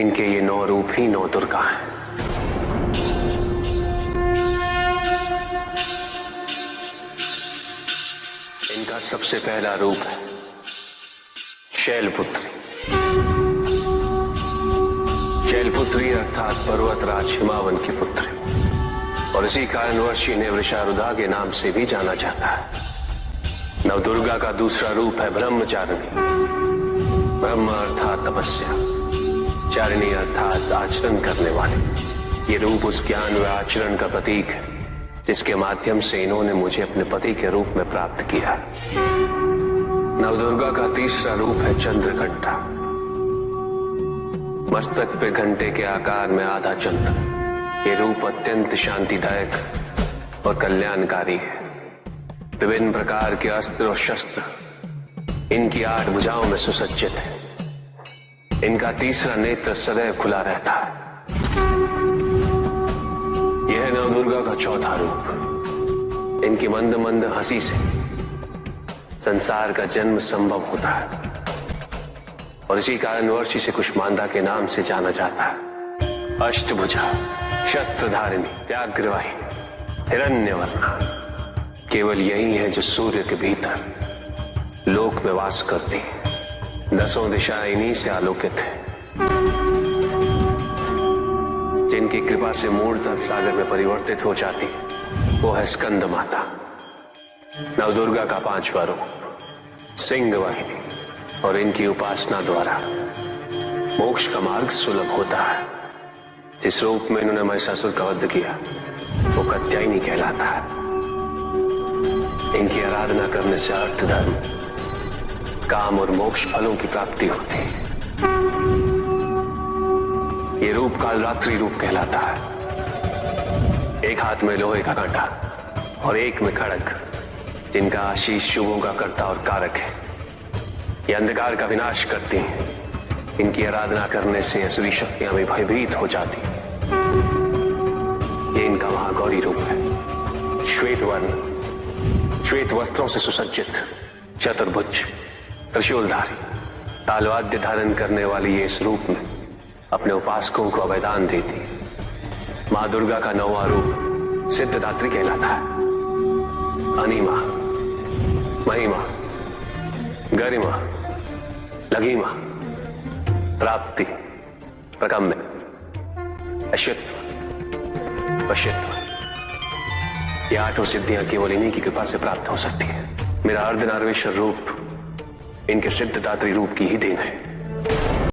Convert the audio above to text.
इनके ये 9 रूप ही 9 दुर्गा हैं। इनका सबसे पहला रूप है शैलपुत्री। शैलपुत्री अर्थात पर्वतराज हिमावन की पुत्री, और इसी कारणवश इन्हें वृषारुधा के नाम से भी जाना जाता है। नवदुर्गा का दूसरा रूप है ब्रह्मचारिणी। ब्रह्म अर्थात तपस्या, चारिणी अर्थात आचरण करने वाले। ये रूप उस ज्ञान व आचरण का प्रतीक है जिसके माध्यम से इन्होंने मुझे अपने पति के रूप में प्राप्त किया। नवदुर्गा का तीसरा रूप है चंद्रघंटा। मस्तक पे घंटे के आकार में आधा चंद्र। ये रूप अत्यंत शांतिदायक और कल्याणकारी है। विभिन्न प्रकार के अस्त्र और शस्त्र इनकी 8 भुजाओं में सुसज्जित है। इनका तीसरा नेत्र सदैव खुला रहता है। यह है नवदुर्गा का चौथा रूप। इनकी मंद मंद हंसी से संसार का जन्म संभव होता है, और इसी कारणवश इसे कुष्मांडा के नाम से जाना जाता है। अष्टभुजा, शस्त्रधारिणी, व्याघ्रवाहिनी, हिरण्यवर्णा, केवल यही है जो सूर्य के भीतर लोक में वास करती है। 10 दिशाएं इन्हीं से आलोकित है। जिनकी कृपा से मूर्ता सागर में परिवर्तित हो जाती है वो है स्कंद माता। नवदुर्गा का 5वां रूप सिंह वाहिनी, और इनकी उपासना द्वारा मोक्ष का मार्ग सुलभ होता है। जिस रूप में इन्होंने महिषासुर का वध किया वो कात्यायनी कहलाता है। इनकी आराधना करने से अर्थ, धर्म, काम और मोक्ष फलों की प्राप्ति होती है। ये रूप कालरात्रि रूप कहलाता है। एक हाथ में लोहे का कांटा और एक में खड़ग, जिनका आशीष शुभों का कर्ता और कारक है। ये अंधकार का विनाश करती हैं। इनकी आराधना करने से असुरी शक्तियां भी भयभीत हो जाती हैं। ये इनका महागौरी रूप है। श्वेत वर्ण, श्वेत वस्त्रों से सुसज्जित, चतुर्भुज, त्रिशूलधारी, तालवाद्य धारण करने वाली ये इस रूप में अपने उपासकों को अभयदान देती है। मां दुर्गा का 9वां रूप सिद्धदात्री कहलाता है। अनिमा, महिमा, गरिमा, लघिमा, प्राप्ति, प्रकम्य, अश्वत्व, वश्यत्व, ये 8 सिद्धियां केवल इन्हीं की कृपा से प्राप्त हो सकती है। मेरा अर्धनारीश्वर रूप इनके सिद्धदात्री रूप की ही देन है।